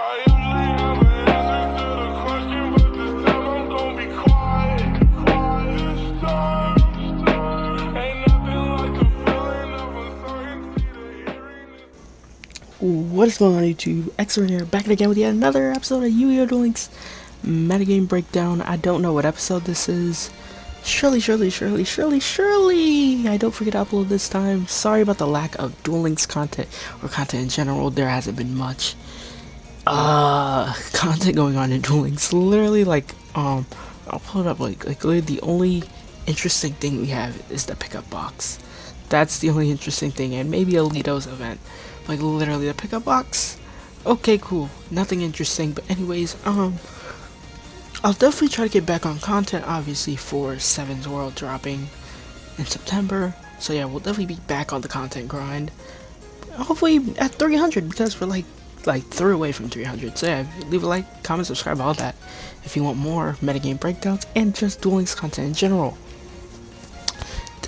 I usually have an answer to the question, but this time I'm gonna be quiet. Quiet time. Ain't nothing like the feeling of uncertainty to hearing. What is going on YouTube? xSerena here, back again with yet another episode of Yu-Gi-Oh! Duel Links Metagame Breakdown. I don't know what episode this is. Surely, I don't forget to upload this time. Sorry about the lack of Duel Links content, or content in general. There hasn't been much content going on in Duel Links. Literally, I'll pull it up, literally the only interesting thing we have is the pickup box. That's the only interesting thing, and maybe Alito's event. Like, literally the pickup box. Okay, cool. Nothing interesting, but anyways, I'll definitely try to get back on content, obviously, for 7's World dropping in September. So yeah, we'll definitely be back on the content grind. Hopefully at 300, because we're like 3 away from 300. So yeah, leave a like, comment, subscribe, all that, if you want more metagame breakdowns and just Duel Links content in general.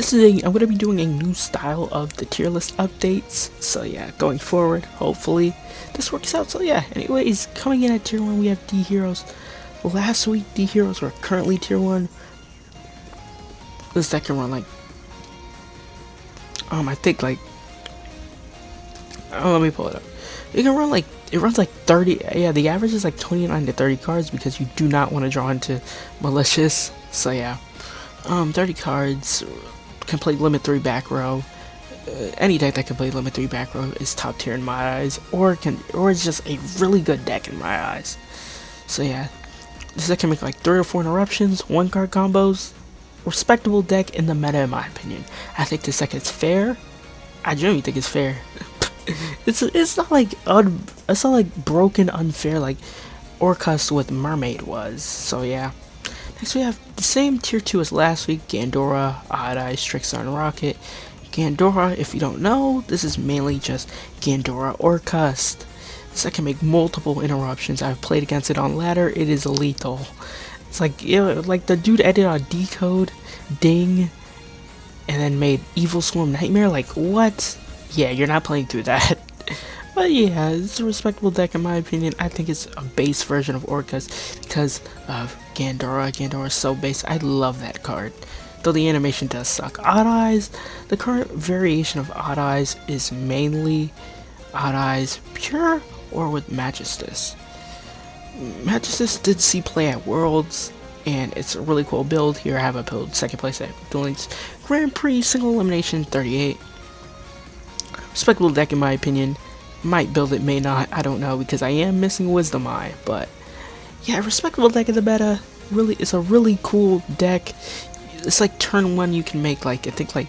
I'm going to be doing a new style of the tier list updates, so yeah, going forward, hopefully this works out. So yeah, anyways, coming in at tier 1 we have D Heroes. Last week D Heroes were currently tier 1. This deck can run I think let me pull it up. It can run it runs 30, yeah, the average is 29 to 30 cards because you do not want to draw into malicious. So yeah, 30 cards. Can play limit 3 back row. Any deck that can play limit 3 back row is top tier in my eyes, or it's just a really good deck in my eyes. So yeah, this deck can make 3 or 4 interruptions, 1 card combos. Respectable deck in the meta, in my opinion. I think this deck is fair. I genuinely think it's fair. it's not it's not broken unfair like ORCUST with Mermaid was. So yeah. Next we have the same tier 2 as last week, Gandora, Odd Eyes, Trickstar, and Rocket. Gandora, if you don't know, this is mainly just Gandora ORCUST. This I can make multiple interruptions. I've played against it on ladder, it is lethal. It's like the dude edited on Decode, Ding, and then made Evil Swarm Nightmare, what? Yeah, you're not playing through that. But yeah, it's a respectable deck in my opinion. I think it's a base version of ORCUST because of Gandora. Gandora is so base. I love that card. Though the animation does suck. Odd Eyes, the current variation of Odd Eyes is mainly Odd Eyes Pure or with Magistus. Magistus did see play at Worlds, and it's a really cool build. Here I have a build, second place at Duel Links Grand Prix, single elimination 38. Respectable deck in my opinion. Might build it, may not, I don't know, because I am missing Wisdom Eye, but yeah, respectable deck in the meta. Really, it's a really cool deck. It's turn 1 you can make I think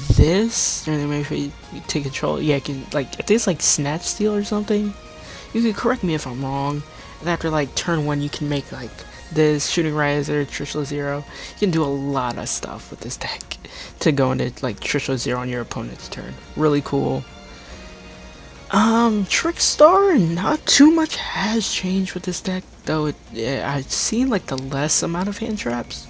this, and then maybe you take control. Yeah, you can I think it's Snatch Steal or something. You can correct me if I'm wrong. And after turn 1 you can make this, Shooting Riser, Trishula Zero. You can do a lot of stuff with this deck to go into Trishula Zero on your opponent's turn. Really cool. Trickstar, not too much has changed with this deck, though I've seen the less amount of hand traps.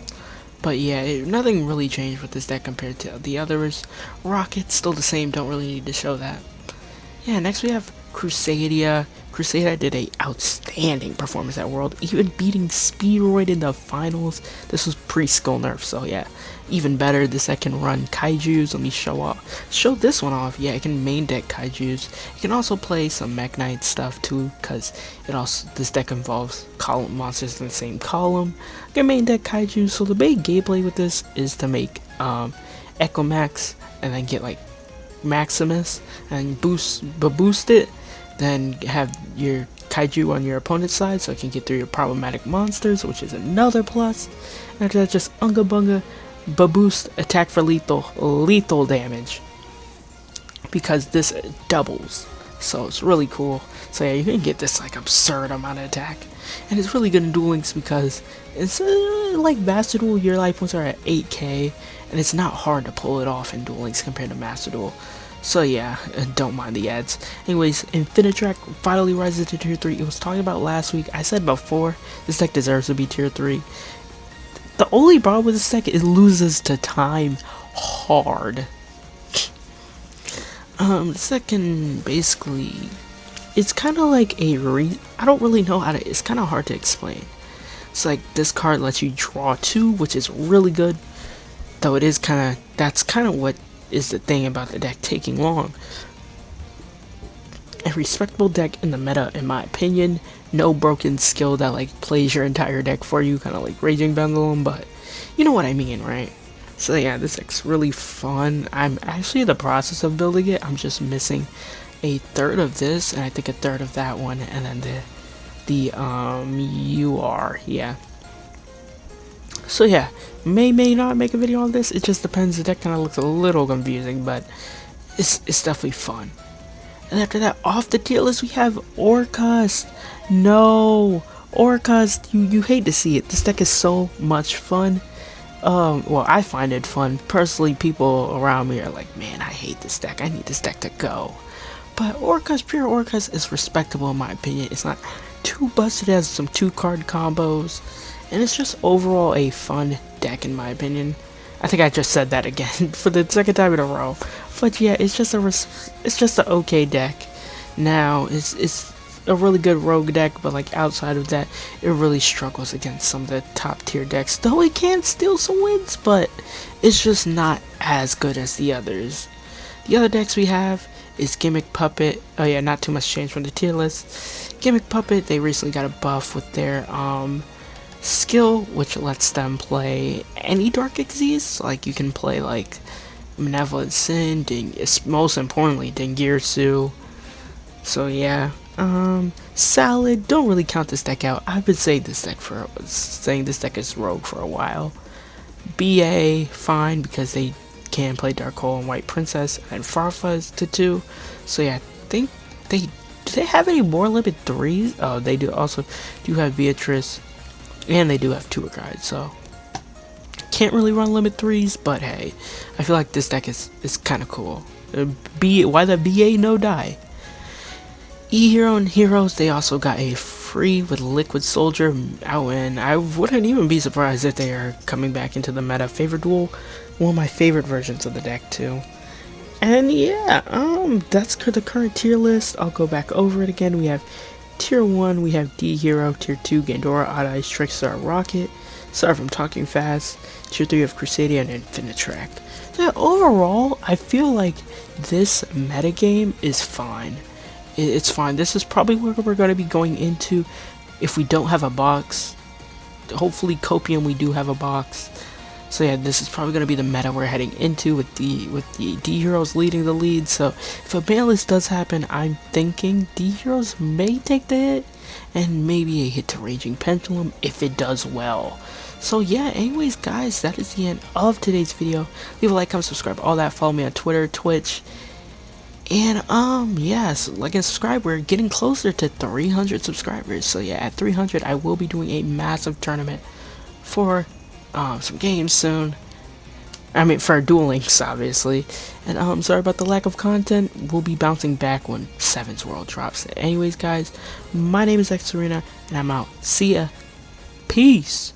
But yeah, nothing really changed with this deck compared to the others. Rocket, still the same, don't really need to show that. Yeah, next we have Crusadia. Crusadia did a outstanding performance at World, even beating Speedroid in the finals. This was pre-skull nerf, so yeah, even better. This deck can run Kaijus. Let me show this one off. Yeah, it can main deck Kaijus. It can also play some Mech Knight stuff too, because this deck involves column monsters in the same column. You can main deck Kaijus. So the big gameplay with this is to make Echo Max and then get Maximus and boost it. Then have your Kaiju on your opponent's side so it can get through your problematic monsters, which is another plus. After that, just Unga Bunga, Baboost, attack for lethal damage. Because this doubles. So it's really cool. So yeah, you can get this absurd amount of attack. And it's really good in Duel Links because it's like Master Duel, your life points are at 8k. And it's not hard to pull it off in Duel Links compared to Master Duel. So yeah, don't mind the ads. Anyways, Infinitrack finally rises to tier 3. It was talking about last week. I said before, this deck deserves to be tier 3. The only problem with this deck is it loses to time hard. This deck can basically it's kind of like I don't really know how to, it's kind of hard to explain. It's like this card lets you draw 2, which is really good, though it is kind of, that's kind of what is the thing about the deck taking long. A respectable deck in the meta, in my opinion. No broken skill that like plays your entire deck for you, kind of like Raging Pendulum, but you know what I mean, right? So yeah, this deck's really fun. I'm actually in the process of building it. I'm just missing a third of this, and I think a third of that one, and then the UR, yeah. So yeah, may not make a video on this. It just depends. The deck kind of looks a little confusing, but it's definitely fun. And after that, off the tier list, we have ORCUST. No, ORCUST, you hate to see it. This deck is so much fun. Well, I find it fun. Personally, people around me are like, man, I hate this deck. I need this deck to go. But ORCUST, pure ORCUST is respectable in my opinion. It's not too busted. It has some 2-card combos. And it's just overall a fun deck in my opinion. I think I just said that again for the second time in a row. But yeah, it's just an okay deck. Now, it's a really good rogue deck, but like outside of that, it really struggles against some of the top tier decks. Though it can steal some wins, but it's just not as good as the others. The other decks we have is Gimmick Puppet. Oh yeah, not too much change from the tier list. Gimmick Puppet, they recently got a buff with their skill, which lets them play any Dark Xyz. Like you can play like Malevolent Sin, most importantly Dengirsu. So yeah, Salad, don't really count this deck out. I've been saying this deck is rogue for a while. BA, fine, because they can play Dark Hole and White Princess, and Farfaz to 2. So yeah, I think do they have any more limit 3s? Oh, they do also do have Beatrice, and they do have tour guides, so can't really run limit 3s, but hey, I feel like this deck is kind of cool. Why the BA no die? E-Hero and Heroes, they also got a free with Liquid Soldier out, and I wouldn't even be surprised if they are coming back into the meta. Favorite Duel, one of my favorite versions of the deck too. And yeah, that's the current tier list. I'll go back over it again. We have Tier 1, we have D-Hero. Tier 2, Gandora, Odd Eyes, Trickstar, Rocket. Sorry if I'm talking fast. Tier 3, we have Crusadia and Infinitract. So overall, I feel like this metagame is fine. It's fine. This is probably where we're going to be going into if we don't have a box. Hopefully Copium we do have a box. So yeah, this is probably going to be the meta we're heading into with the D-Heroes leading the lead. So if a ban list does happen, I'm thinking D-Heroes may take the hit, and maybe a hit to Raging Pendulum if it does well. So yeah, anyways guys, that is the end of today's video. Leave a like, comment, subscribe, all that. Follow me on Twitter, Twitch. And yes, like and subscribe. We're getting closer to 300 subscribers. So yeah, at 300 I will be doing a massive tournament for some games soon. I mean, for Duel Links, obviously. And sorry about the lack of content. We'll be bouncing back when 7's World drops. Anyways guys, my name is xSerena, and I'm out. See ya. Peace.